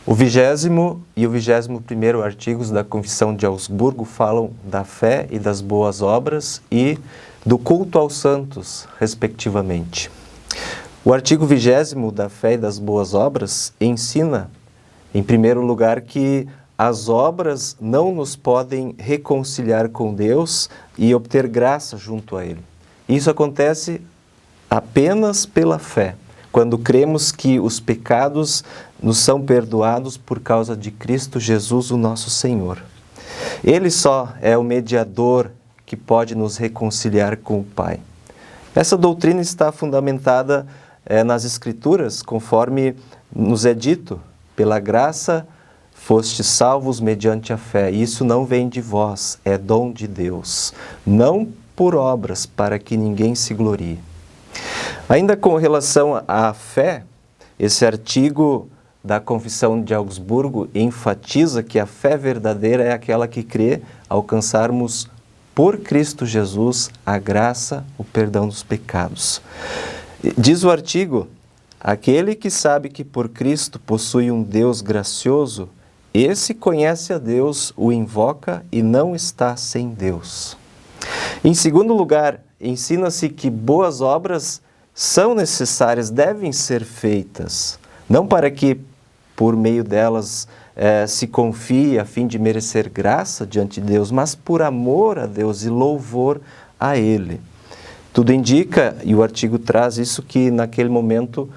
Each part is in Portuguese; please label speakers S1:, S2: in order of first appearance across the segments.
S1: O 20º e o 21º artigos da Confissão de Augsburgo falam da fé e das boas obras e do culto aos santos, respectivamente. O artigo 20º da fé e das boas obras ensina, em primeiro lugar, que as obras não nos podem reconciliar com Deus e obter graça junto a Ele. Isso acontece apenas pela fé, quando cremos que os pecados nos são perdoados por causa de Cristo Jesus, o nosso Senhor. Ele só é o mediador que pode nos reconciliar com o Pai. Essa doutrina está fundamentada nas Escrituras, conforme nos é dito, pela graça fostes salvos mediante a fé. Isso não vem de vós, é dom de Deus, não por obras, para que ninguém se glorie. Ainda com relação à fé, esse artigo da Confissão de Augsburgo enfatiza que a fé verdadeira é aquela que crê alcançarmos por Cristo Jesus a graça, o perdão dos pecados. Diz o artigo: aquele que sabe que por Cristo possui um Deus gracioso, esse conhece a Deus, o invoca e não está sem Deus. Em segundo lugar, ensina-se que boas obras são necessárias, devem ser feitas, não para que por meio delas se confie a fim de merecer graça diante de Deus, mas por amor a Deus e louvor a Ele. Tudo indica, e o artigo traz isso, que naquele momento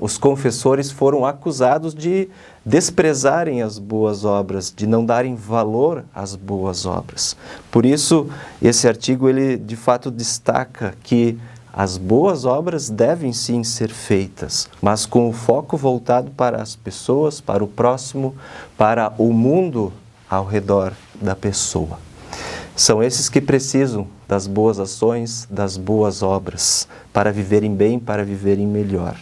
S1: os confessores foram acusados de desprezarem as boas obras, de não darem valor às boas obras. Por isso, esse artigo, ele de fato destaca que as boas obras devem sim ser feitas, mas com o foco voltado para as pessoas, para o próximo, para o mundo ao redor da pessoa. São esses que precisam das boas ações, das boas obras, para viverem bem, para viverem melhor.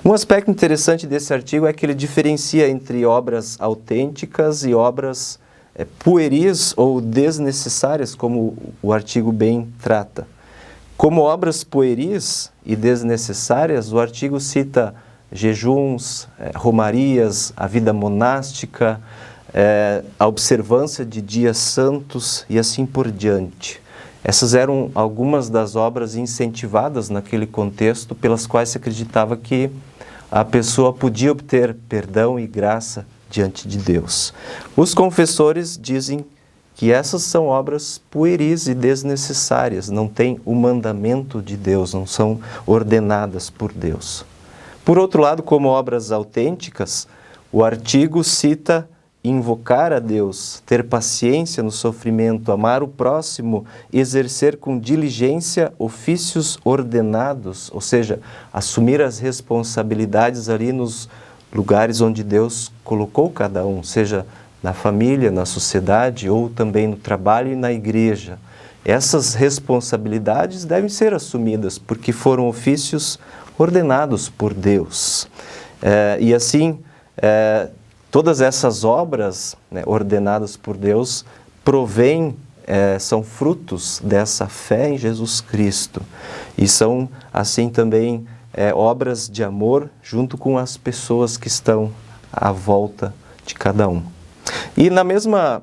S1: Um aspecto interessante desse artigo é que ele diferencia entre obras autênticas e obras pueris ou desnecessárias, como o artigo bem trata. Como obras pueris e desnecessárias, o artigo cita jejuns, romarias, a vida monástica, a observância de dias santos e assim por diante. Essas eram algumas das obras incentivadas naquele contexto, pelas quais se acreditava que a pessoa podia obter perdão e graça diante de Deus. Os confessores dizem que essas são obras pueris e desnecessárias, não têm o mandamento de Deus, não são ordenadas por Deus. Por outro lado, como obras autênticas, o artigo cita invocar a Deus, ter paciência no sofrimento, amar o próximo, exercer com diligência ofícios ordenados, ou seja, assumir as responsabilidades ali nos lugares onde Deus colocou cada um, seja na família, na sociedade ou também no trabalho e na igreja. Essas responsabilidades devem ser assumidas porque foram ofícios ordenados por Deus. E assim, todas essas obras ordenadas por Deus provêm, são frutos dessa fé em Jesus Cristo. E são, assim, também obras de amor junto com as pessoas que estão à volta de cada um. E na mesma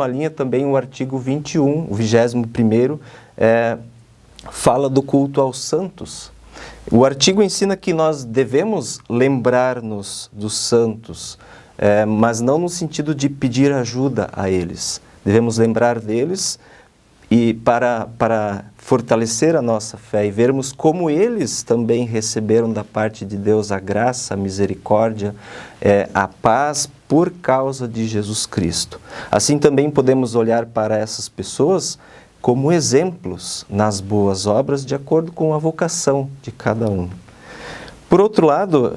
S1: linha também o artigo 21, o 21º, fala do culto aos santos. O artigo ensina que nós devemos lembrar-nos dos santos, mas não no sentido de pedir ajuda a eles. Devemos lembrar deles e para fortalecer a nossa fé e vermos como eles também receberam da parte de Deus a graça, a misericórdia, a paz por causa de Jesus Cristo. Assim também podemos olhar para essas pessoas como exemplos nas boas obras de acordo com a vocação de cada um. Por outro lado,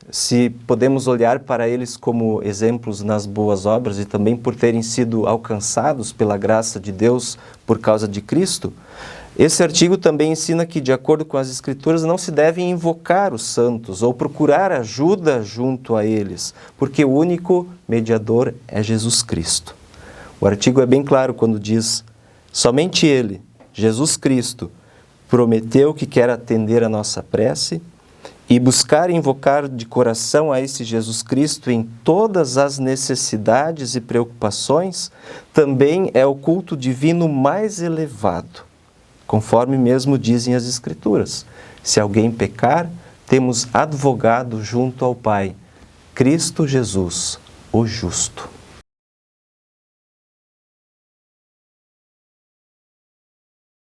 S1: se podemos olhar para eles como exemplos nas boas obras e também por terem sido alcançados pela graça de Deus por causa de Cristo, esse artigo também ensina que, de acordo com as Escrituras, não se deve invocar os santos ou procurar ajuda junto a eles, porque o único mediador é Jesus Cristo. O artigo é bem claro quando diz: somente Ele, Jesus Cristo, prometeu que quer atender a nossa prece E buscar e invocar de coração a esse Jesus Cristo em todas as necessidades e preocupações também é o culto divino mais elevado, conforme mesmo dizem as Escrituras. Se alguém pecar, temos advogado junto ao Pai, Cristo Jesus, o justo.